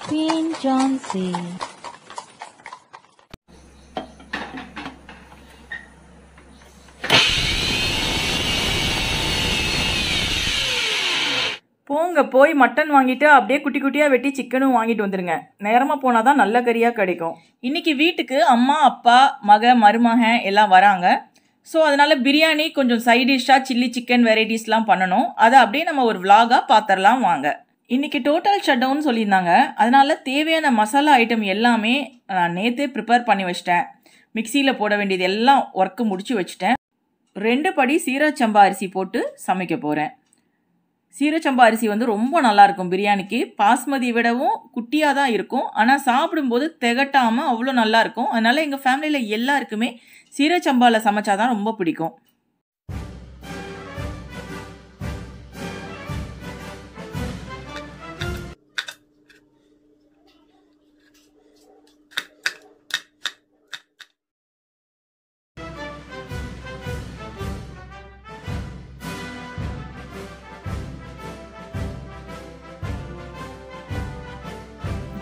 Queen Jhansi. போங்க போய் mutton வாங்கிட்டு அப்படியே குட்டி குட்டியாக வெட்டி சிக்கனும் வாங்கிட்டு வந்துடுங்க. நேரமாக போனால் தான் நல்ல கறியாக கிடைக்கும். இன்றைக்கி வீட்டுக்கு அம்மா அப்பா மருமகன் எல்லாம் வராங்க. ஸோ அதனால் பிரியாணி கொஞ்சம் சைட் டிஷ்ஷாக சில்லி சிக்கன் வெரைட்டிஸ்லாம் பண்ணணும். அதை அப்படியே நம்ம ஒரு விலாகாக பார்த்துடலாம் வாங்க. இன்றைக்கி டோட்டல் ஷட் டவுன் சொல்லியிருந்தாங்க. அதனால் தேவையான மசாலா ஐட்டம் எல்லாமே நான் நேற்றே ப்ரிப்பேர் பண்ணி வச்சிட்டேன். மிக்சியில் போட வேண்டியது எல்லாம் ஒர்க்கு முடிச்சு வச்சுட்டேன். 2 படி சீரகச்சம்பா அரிசி போட்டு சமைக்க போகிறேன். சீரகச்சம்பா அரிசி வந்து ரொம்ப நல்லாயிருக்கும் பிரியாணிக்கு. பாஸ்மதி விடவும் குட்டியாக தான் இருக்கும். ஆனால் சாப்பிடும்போது திகட்டாமல் அவ்வளோ நல்லாயிருக்கும். அதனால் எங்கள் ஃபேமிலியில் எல்லாருக்குமே சீரகச்சம்பாவில் சமைச்சாதான் ரொம்ப பிடிக்கும்.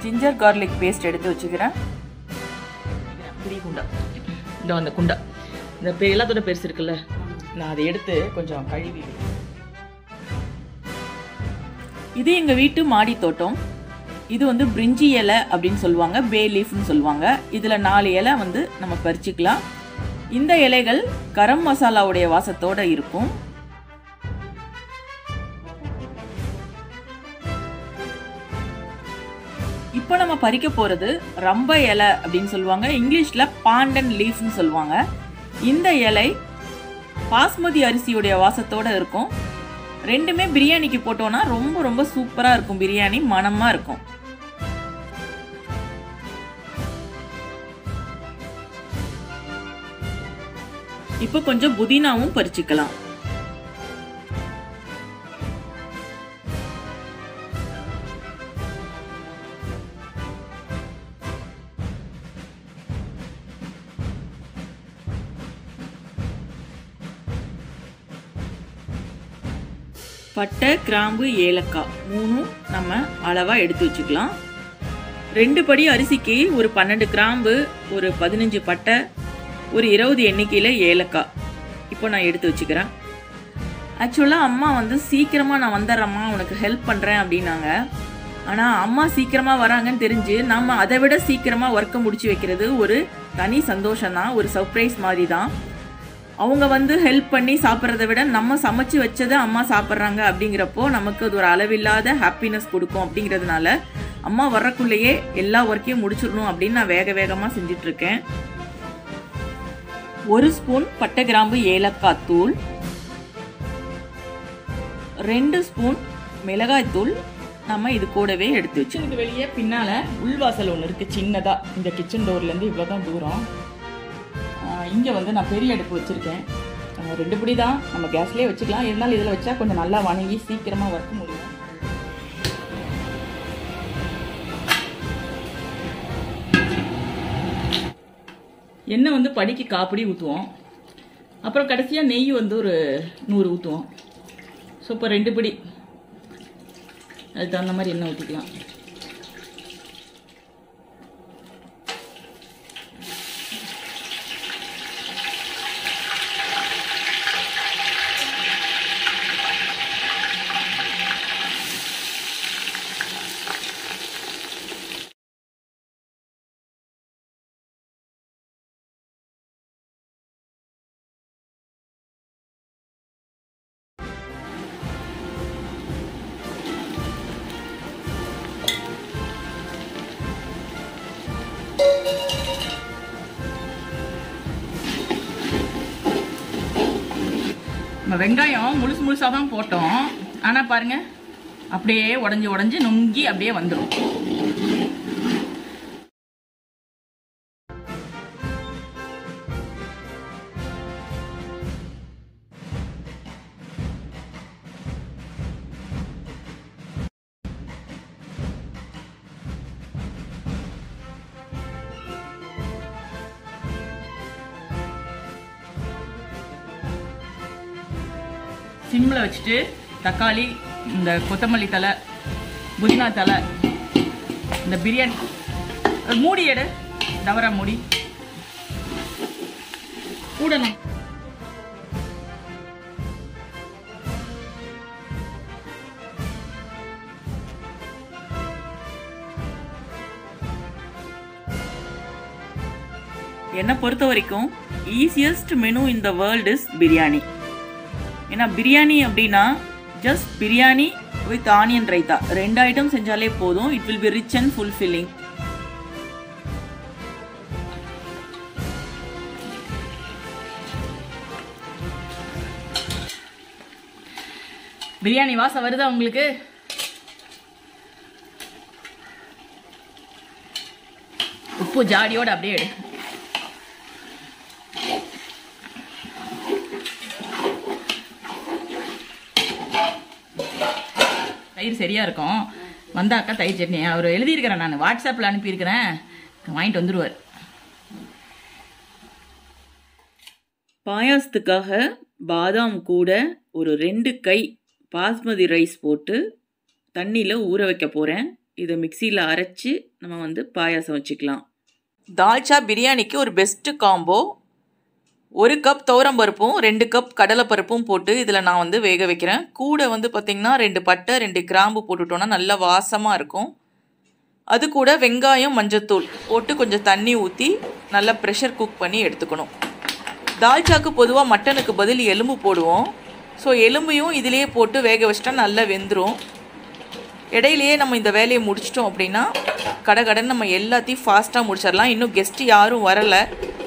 ஜிஞ்சர் கார்லிக் பேஸ்ட் எடுத்து வச்சுக்கிறேன். பெரிய குண்டா இந்த அந்த குண்டா இந்த எல்லாத்தோட பெருசு இருக்குல்ல, நான் அதை எடுத்து கொஞ்சம் கழுவி. இது எங்கள் வீட்டு மாடி தோட்டம். இது வந்து பிரிஞ்சி இலை அப்படின்னு சொல்லுவாங்க, பே லீஃப்னு சொல்லுவாங்க. இதில் 4 இலை வந்து நம்ம பறிச்சுக்கலாம். இந்த இலைகள் கரம் மசாலாவுடைய வாசத்தோடு இருக்கும். இப்போ நம்ம பறிக்க போகிறது ரம்ப இலை அப்படின்னு சொல்லுவாங்க. இங்கிலீஷில் பாண்டன் லீஃப்னு சொல்லுவாங்க. இந்த இலை பாஸ்மதி அரிசியுடைய வாசத்தோடு இருக்கும். ரெண்டுமே பிரியாணிக்கு போட்டோன்னா ரொம்ப ரொம்ப சூப்பராக இருக்கும். பிரியாணி மணமாக இருக்கும். இப்போ கொஞ்சம் புதினாவும் பறிச்சுக்கலாம். பட்டை, கிராம்பு, ஏலக்காய் 3 நம்ம அளவாக எடுத்து வச்சுக்கலாம். 2 படி அரிசிக்கு ஒரு 12 கிராம்பு, ஒரு 15 பட்டை, ஒரு 20 எண்ணிக்கையில் ஏலக்காய் இப்போ நான் எடுத்து வச்சுக்கிறேன். ஆக்சுவலாக அம்மா வந்து சீக்கிரமாக நான் வந்துடுறேம்மா உனக்கு ஹெல்ப் பண்ணுறேன் அப்படின்னாங்க. ஆனால் அம்மா சீக்கிரமாக வராங்கன்னு தெரிஞ்சு நம்ம அதை விட சீக்கிரமாக ஒர்க்கை முடிச்சு வைக்கிறது ஒரு தனி சந்தோஷம்தான், ஒரு சர்ப்ரைஸ் மாதிரி தான். அவங்க வந்து ஹெல்ப் பண்ணி சாப்பிட்றத விட நம்ம சமைச்சு வச்சதை அம்மா சாப்பிட்றாங்க அப்படிங்கிறப்போ நமக்கு அது ஒரு அளவில்லாத ஹாப்பினஸ் கொடுக்கும். அப்படிங்கிறதுனால அம்மா வர்றக்குள்ளேயே எல்லா ஒர்க்கையும் முடிச்சிடணும் அப்படின்னு நான் வேகமாக செஞ்சிட்ருக்கேன். 1 ஸ்பூன் பட்டை, கிராம்பு, ஏலக்காய் தூள், 2 ஸ்பூன் மிளகாய் தூள் நம்ம இது கூடவே எடுத்து வச்சு. இதுக்கு வெளியே பின்னால் உள்வாசல் ஒன்று இருக்குது சின்னதாக. இந்த கிச்சன் டோர்லேருந்து இவ்வளோ தான் தூரம். இங்கே வந்து நான் பெரிய அடுப்பு வச்சுருக்கேன். 2 படி தான், நம்ம கேஸ்லேயே வச்சுக்கலாம். இருந்தாலும் இதில் வச்சா கொஞ்சம் நல்லா வணங்கி சீக்கிரமாக வறுக்க முடியும். எண்ணெய் வந்து படிக்கு 1/4 படி ஊற்றுவோம். அப்புறம் கடைசியாக நெய் வந்து ஒரு 100 ஊற்றுவோம். ஸோ இப்போ 2 படி அதுக்கு தகுந்த மாதிரி எண்ணெய் ஊற்றிக்கலாம். வெங்காயம் முழுசாக தான் போட்டோம். ஆனால் பாருங்க அப்படியே உடஞ்சி நொங்கி அப்படியே வந்துடும். சிம்மில் வச்சுட்டு தக்காளி, இந்த கொத்தமல்லி தலை, புதினா தலை இந்த பிரியாணி மூடி எடு, டவரா மூடி கூடணும். என்னை பொறுத்த வரைக்கும் easiest menu in the world is biryani. ஏன்னா பிரியாணி அப்படின்னா just biryani with onion raita 2 item செஞ்சாலே போதும். It will be rich and fulfilling. Biryani வாசம் வருதா உங்களுக்கு? உப்பு ஜாடியோட அப்படியே எடு. தயிர் சரியா இருக்கும். வந்தாக்கா தயிர் சட்னி அவர் எழுதியிருக்கிறேன், நான் வாட்ஸ்அப்பில் அனுப்பியிருக்கிறேன், வாங்கிட்டு வந்துடுவார். பாயாசத்துக்காக பாதாம் கூட ஒரு 2 கை பாஸ்மதி ரைஸ் போட்டு தண்ணியில் ஊற வைக்க போகிறேன். இதை மிக்சியில் அரைச்சி நம்ம பாயாசம் வச்சுக்கலாம். தால்ச்சா பிரியாணிக்கு ஒரு பெஸ்ட்டு காம்போ. 1 கப் துவரம்பருப்பும் 2 கப் கடலைப்பருப்பும் போட்டு இதில் நான் வேக வைக்கிறேன். கூட பார்த்திங்கன்னா 2 பட்டை 2 கிராம்பு போட்டுட்டோன்னா நல்லா வாசமாக இருக்கும். அது கூட வெங்காயம் மஞ்சத்தூள் போட்டு கொஞ்சம் தண்ணி ஊற்றி நல்லா ப்ரெஷர் குக் பண்ணி எடுத்துக்கணும். தால்ச்சாக்கு பொதுவாக மட்டனுக்கு பதில் எலும்பு போடுவோம். ஸோ எலும்பையும் இதிலேயே போட்டு வேக வச்சிட்டா நல்லா வெந்துடும். இடையிலேயே நம்ம இந்த வேலையை முடிச்சிட்டோம் அப்படின்னா கடகடன்னு நம்ம எல்லாத்தையும் ஃபாஸ்ட்டாக முடிச்சிடலாம். இன்னும் கெஸ்ட்டு யாரும் வரலை.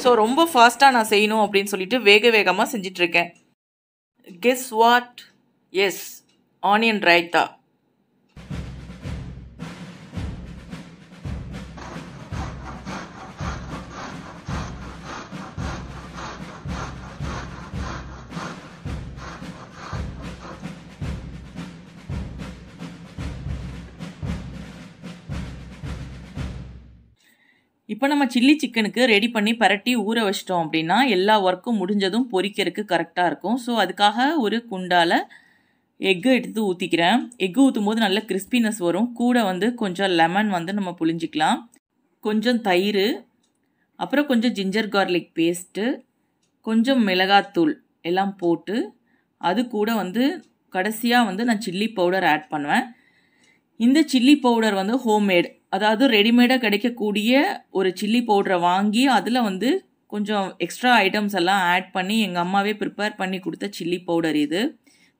ஸோ ரொம்ப ஃபாஸ்ட்டாக நான் செய்யணும் அப்படின்னு சொல்லிட்டு வேகமாக செஞ்சிட்ருக்கேன். Guess what? Yes, onion raita. இப்போ நம்ம சில்லி சிக்கனுக்கு ரெடி பண்ணி பரட்டி ஊற வச்சிட்டோம் அப்படின்னா எல்லா ஒர்க்கும் முடிஞ்சதும் பொரிக்கிறதுக்கு கரெக்டாக இருக்கும். ஸோ அதுக்காக ஒரு குண்டால் எக்கு எடுத்து ஊற்றிக்கிறேன். எக்கு ஊற்றும் போது நல்ல கிறிஸ்பினஸ் வரும். கூட கொஞ்சம் லெமன் நம்ம புளிஞ்சிக்கலாம். கொஞ்சம் தயிர், அப்புறம் கொஞ்சம் ஜிஞ்சர் கார்லிக் பேஸ்ட்டு, கொஞ்சம் மிளகாத்தூள் எல்லாம் போட்டு அது கூட கடைசியாக நான் சில்லி பவுடர் ஆட் பண்ணுவேன். இந்த சில்லி பவுடர் ஹோம்மேட், அதாவது ரெடிமேடாக கிடைக்கக்கூடிய ஒரு சில்லி பவுடரை வாங்கி அதில் கொஞ்சம் எக்ஸ்ட்ரா ஐட்டம்ஸ் எல்லாம் ஆட் பண்ணி எங்கள் அம்மாவே ப்ரிப்பேர் பண்ணி கொடுத்த சில்லி பவுடர் இது.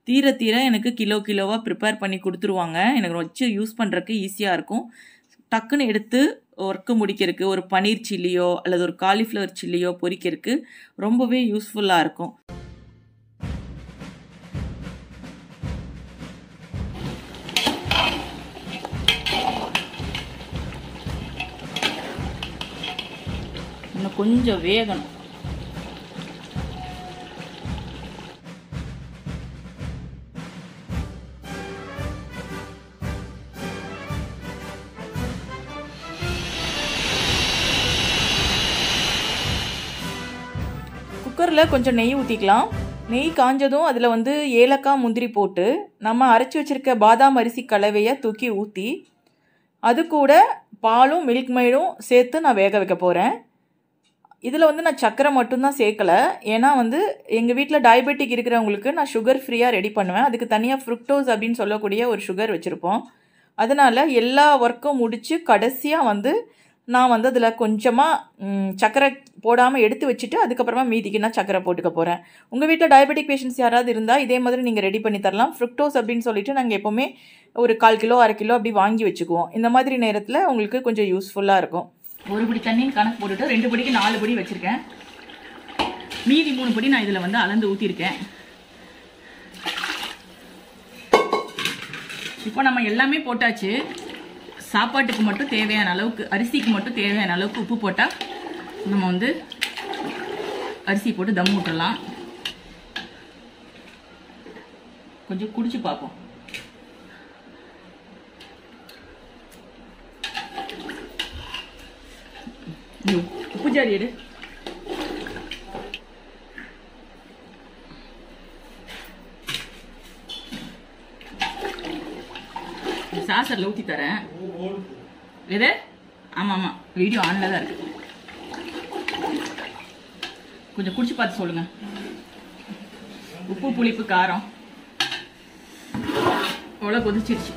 தீர எனக்கு கிலோவாக ப்ரிப்பேர் பண்ணி கொடுத்துருவாங்க. எனக்கு வச்சு யூஸ் பண்ணுறதுக்கு ஈஸியாக இருக்கும். டக்குன்னு எடுத்து ஒர்க்கு முடிக்கிறதுக்கு ஒரு பன்னீர் சில்லியோ அல்லது ஒரு காலிஃப்ளவர் சில்லியோ பொரிக்கிறதுக்கு ரொம்பவே யூஸ்ஃபுல்லாக இருக்கும். இன்னும் கொஞ்சம் வேகணும். குக்கரில் கொஞ்சம் நெய் ஊற்றிக்கலாம். நெய் காஞ்சதும் அதில் ஏலக்காய் முந்திரி போட்டு நம்ம அரைச்சி வச்சுருக்க பாதாம் அரிசி கலவையை தூக்கி ஊற்றி அது கூட பாலும் மில்க் மைடும் சேர்த்து நான் வேக வைக்க போகிறேன். இதில் நான் சர்க்கரை மட்டும்தான் சேர்க்கலை. ஏன்னா எங்கள் வீட்டில் டயபெட்டிக் இருக்கிறவங்களுக்கு நான் சுகர் ஃப்ரீயாக ரெடி பண்ணுவேன். அதுக்கு தனியாக ஃப்ருக்டோஸ் அப்படின்னு சொல்லக்கூடிய ஒரு சுகர் வச்சுருப்போம். அதனால் எல்லா ஒர்க்கும் முடித்து கடைசியாக நான் அதில் கொஞ்சமாக சர்க்கரை போடாமல் எடுத்து வச்சுட்டு அதுக்கப்புறமா மீதிக்கு நான் சர்க்கரை போட்டுக்க போகிறேன். உங்கள் வீட்டில் டயபெட்டிக் பேஷண்ட்ஸ் யாராவது இருந்தால் இதே மாதிரி நீங்கள் ரெடி பண்ணி தரலாம். ஃப்ருக்டோஸ் அப்படின்னு சொல்லிட்டு நாங்கள் எப்போவுமே ஒரு 1/4 கிலோ 1/2 கிலோ அப்படி வாங்கி வச்சுக்குவோம். இந்த மாதிரி நேரத்தில் உங்களுக்கு கொஞ்சம் யூஸ்ஃபுல்லாக இருக்கும். 1 படி தண்ணின்னு கணக்கு போட்டுட்டு 2 படிக்கு 4 படி வச்சுருக்கேன். மீதி 3 படி நான் இதில் அளந்து ஊற்றிருக்கேன். இப்போ நம்ம எல்லாமே போட்டாச்சு. சாப்பாட்டுக்கு மட்டும் தேவையான அளவுக்கு, அரிசிக்கு மட்டும் தேவையான அளவுக்கு உப்பு போட்டால் நம்ம அரிசி போட்டு தம் விட்டுடலாம். கொஞ்சம் குடிச்சு பார்ப்போம். உப்பு ஜாடி எடு. சாசரில் ஊற்றி தரேன். இது ஆமாம் ஆமாம் வீடியோ ஆனில் தான் இருக்குது. கொஞ்சம் குடிச்சு பார்த்து சொல்லுங்கள். உப்பு புளிப்பு காரம் அவ்வளோ கொதிச்சிருச்சு.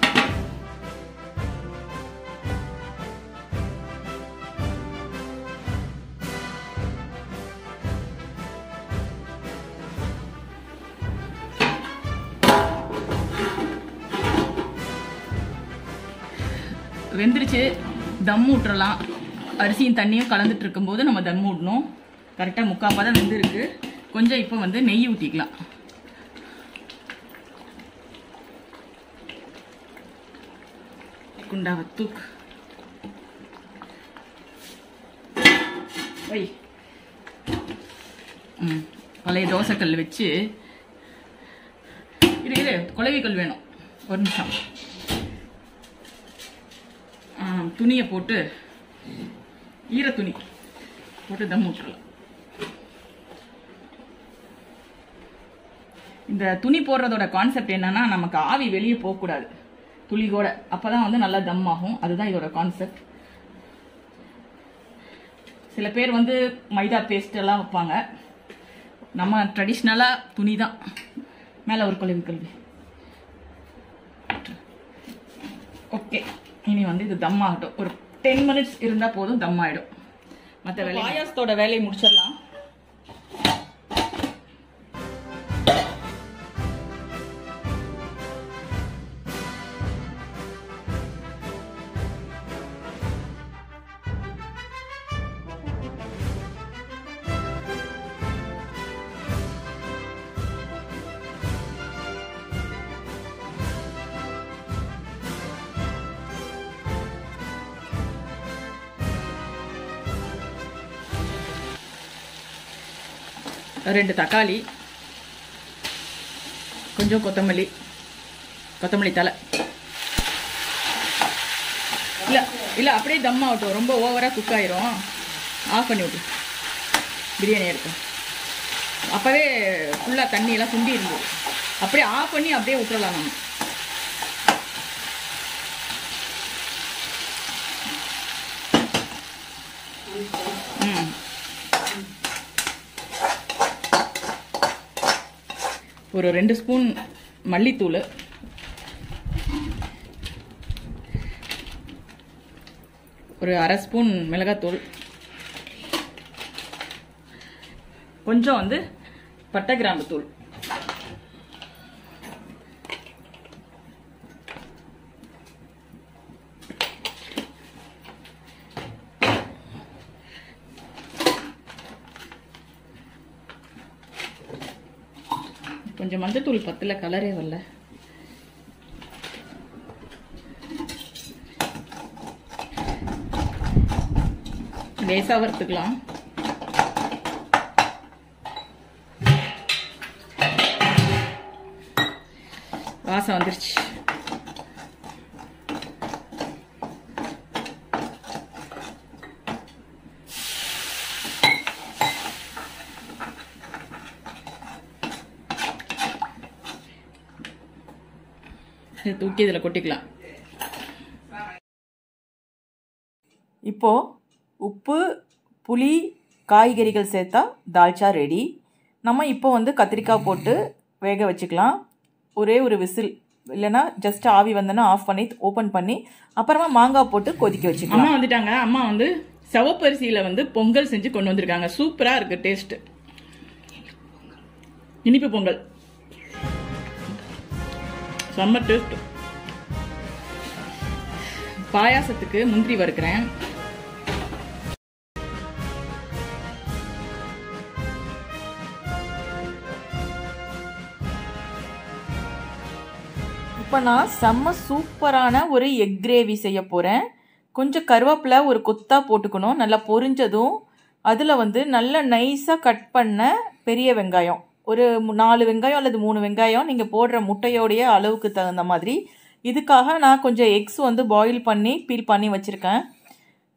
வெந்துருச்சு. தம் விட்டுறலாம். அரிசியும் தண்ணியும் கலந்துட்டு இருக்கும்போது நம்ம தம் விடணும். கரெக்டாக 3/4 தான் வெந்துருக்கு. கொஞ்சம் இப்போ வந்து நெய் ஊற்றிக்கலாம். குண்டாவை தூக்கு வை. பழைய தோசைக்கல் வச்சு இரு குழவிக்கல் வேணும். ஒரு நிமிஷம். துணியை போட்டு ஈர துணி போட்டு தம் விட்டுறலாம். இந்த துணி போடுறதோட கான்செப்ட் என்னன்னா, நமக்கு ஆவி வெளியே போகக்கூடாது துளி கூட. அப்போதான் வந்து நல்லா தம் ஆகும். அதுதான் இதோட கான்செப்ட். சில பேர் வந்து மைதா பேஸ்ட் எல்லாம் வைப்பாங்க. நம்ம ட்ரெடிஷ்னலாக துணி தான். மேலே ஒரு கல்வி. ஓகே, இனி வந்து இது தம் ஆகட்டும். ஒரு 10 minutes இருந்தால் போதும், தம் ஆகிடும். மற்ற வேலை பாயாசத்தோட வேலையை முடிச்சிடலாம். ரெண்டு தக்காளி, கொஞ்சம் கொத்தமல்லி தலை. இல்லை அப்படியே தம் ஆகட்டும். ரொம்ப ஓவராக குக் ஆயிரும். ஆஃப் பண்ணி விட்டு பிரியாணி இருக்கும். அப்போவே ஃபுல்லாக தண்ணியெல்லாம் சுண்டி இருந்தது. அப்படியே ஆஃப் பண்ணி அப்படியே விட்டுறலாம் நம்ம. ஒரு 2 ஸ்பூன் மல்லித்தூள், ஒரு 1/2 ஸ்பூன் மிளகாத்தூள், கொஞ்சம் வந்து பட்டை கிராம்பு தூள், கொஞ்சம் மஞ்சத்தூள் பத்தல, கலரே வரல. லேசாக வறுத்துக்கலாம். வாசம் வந்துருச்சு. தூக்கி இதில் கொட்டிக்கலாம். இப்போது உப்பு, புளி, காய்கறிகள் சேர்த்தா தால்ச்சா ரெடி. நம்ம இப்போ வந்து கத்திரிக்காய் போட்டு வேக வச்சுக்கலாம். ஒரே ஒரு விசில், இல்லைன்னா ஜஸ்ட் ஆவி வந்தோன்னா ஆஃப் பண்ணி ஓப்பன் பண்ணி அப்புறமா மாங்காய் போட்டு கொதிக்க வச்சுக்கலாம். அம்மா வந்துட்டாங்க. அம்மா வந்து சிவப்பரிசியில் வந்து பொங்கல் செஞ்சு கொண்டு வந்திருக்காங்க. சூப்பராக இருக்குது டேஸ்ட்டு. இனிப்பு பொங்கல் செம்ம டேஸ்ட். பாயாசத்துக்கு முந்திரி வறுக்கிறேன். இப்போ நான் செம்ம சூப்பரான ஒரு எக் கிரேவி செய்ய போகிறேன். கொஞ்சம் கருவேப்பிலை ஒரு கொத்தா போட்டுக்கணும். நல்லா பொரிஞ்சதும் அதில் வந்து நல்லா நைஸாக கட் பண்ண பெரிய வெங்காயம், ஒரு 4 வெங்காயம் அல்லது 3 வெங்காயம், நீங்கள் போடுற முட்டையோடைய அளவுக்கு தகுந்த மாதிரி. இதுக்காக நான் கொஞ்சம் எக்ஸ் வந்து பாயில் பண்ணி பீல் பண்ணி வச்சுருக்கேன்.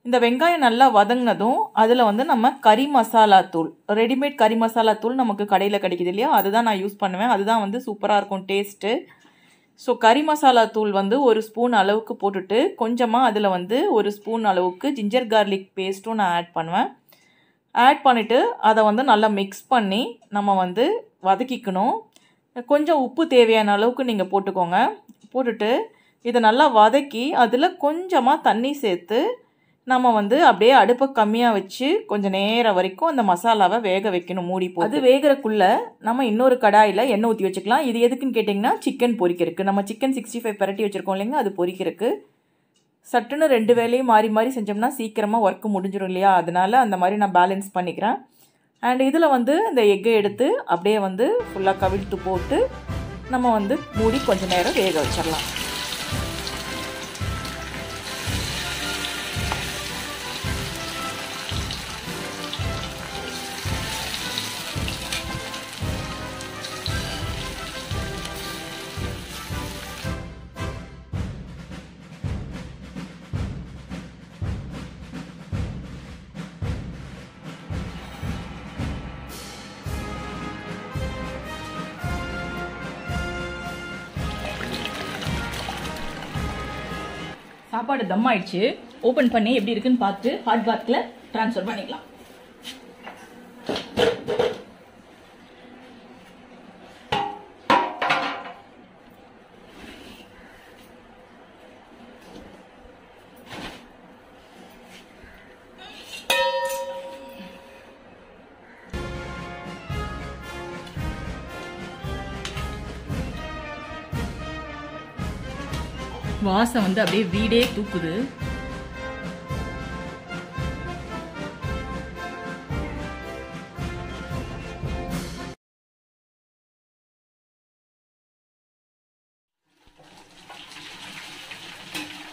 இந்த வெங்காயம் நல்லா வதங்கினதும் அதில் வந்து நம்ம கறி மசாலா தூள், ரெடிமேட் கறி மசாலா தூள் நமக்கு கடையில் கிடைக்குது இல்லையா, அதுதான் நான் யூஸ் பண்ணுவேன். அதுதான் வந்து சூப்பராக இருக்கும் டேஸ்ட்டு. ஸோ கறி மசாலா தூள் வந்து 1 ஸ்பூன் அளவுக்கு போட்டுட்டு கொஞ்சமாக அதில் வந்து 1 ஸ்பூன் அளவுக்கு ஜிஞ்சர் கார்லிக் பேஸ்ட்டும் நான் ஆட் பண்ணுவேன். ஆட் பண்ணிவிட்டு அதை வந்து நல்லா மிக்ஸ் பண்ணி நம்ம வந்து வதக்கிக்கணும். கொஞ்சம் உப்பு தேவையான அளவுக்கு நீங்கள் போட்டுக்கோங்க. போட்டுட்டு இதை நல்லா வதக்கி அதில் கொஞ்சமாக தண்ணி சேர்த்து நம்ம வந்து அப்படியே அடுப்பை கம்மியாக வச்சு கொஞ்சம் நேரம் வரைக்கும் அந்த மசாலாவை வேக வைக்கணும் மூடி போட்டு. அது வேகிறக்குள்ளே நம்ம இன்னொரு கடாயில் எண்ணெய் ஊற்றி வச்சுக்கலாம். இது எதுக்குன்னு கேட்டிங்கன்னா சிக்கன் பொரிக்கிறதுக்கு. நம்ம சிக்கன் 65 பரட்டி வச்சுருக்கோம் இல்லைங்க, அது பொரிக்கிறதுக்கு. சட்டுன்னு 2 வேலையும் மாறி மாறி செஞ்சோம்னா சீக்கிரமாக ஒர்க்கு முடிஞ்சிடும் இல்லையா, அதனால் அந்த மாதிரி நான் பேலன்ஸ் பண்ணிக்கிறேன். அண்ட் இதில் வந்து இந்த எக்கை எடுத்து அப்படியே வந்து ஃபுல்லாக கவிழ்த்து போட்டு நம்ம வந்து மூடி கொஞ்சம் நேரம் வேக வச்சிடலாம். சாப்பாடு தம் ஆயிடுச்சு. ஓப்பன் பண்ணி எப்படி இருக்குன்னு பார்த்து ஹாட் பாத்தில் ட்ரான்ஸ்ஃபர் பண்ணிக்கலாம். வாசம் வந்து அப்படியே வீடே தூக்குது.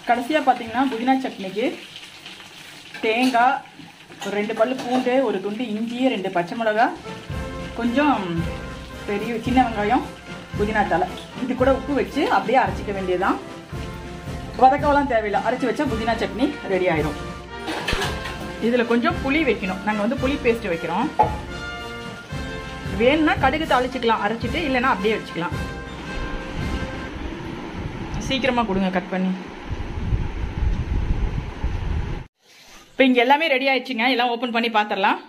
கடைசியாக பார்த்தீங்கன்னா புதினா சட்னிக்கு தேங்காய், ஒரு 2 பல்லு பூண்டு, ஒரு துண்டு இஞ்சி, 2 பச்சை மிளகா, கொஞ்சம் சின்ன வெங்காயம், புதினா தலை, இது கூட உப்பு வச்சு அப்படியே அரைச்சிக்க வேண்டியதுதான். வதக்கவெல்லாம் தேவையில்லை, அரைச்சி வச்சா புதினா சட்னி ரெடி ஆயிடும். இதில் கொஞ்சம் புளி வைக்கணும். நாங்கள் வந்து புளி பேஸ்ட் வைக்கிறோம். வேணும்னா கடுகு தாளிச்சிக்கலாம் அரைச்சிட்டு, இல்லைன்னா அப்படியே வச்சுக்கலாம். சீக்கிரமாக கொடுங்க கட் பண்ணி. இப்போ இங்கே எல்லாமே ரெடி ஆயிடுச்சுங்க. எல்லாம் ஓப்பன் பண்ணி பார்த்துடலாம்.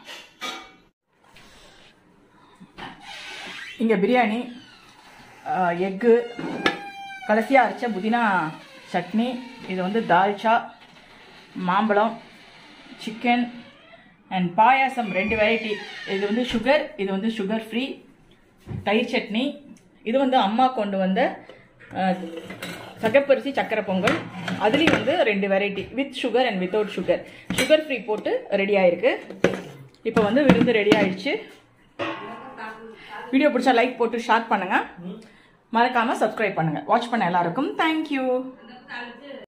இங்கே பிரியாணி, எக்கு, கடைசியாக அரைச்ச புதினா சட்னி, இது வந்து தால்ச்சா, மாம்பழம், சிக்கன் அண்ட் பாயாசம் 2 வெரைட்டி. இது வந்து சுகர், இது வந்து சுகர் ஃப்ரீ. தயிர் சட்னி, இது வந்து அம்மா கொண்டு வந்த சகப்பரிசி சக்கரை பொங்கல். அதுலேயும் வந்து 2 variety, with sugar and without sugar. Sugar free போட்டு ரெடி ஆயிருக்கு. இப்போ வந்து விருந்து ரெடி ஆயிடுச்சு. வீடியோ பிடிச்சா லைக் போட்டு ஷேர் பண்ணுங்கள். மறக்காமல் சப்ஸ்கிரைப் பண்ணுங்கள். வாட்ச் பண்ண எல்லாருக்கும் தேங்க்யூ.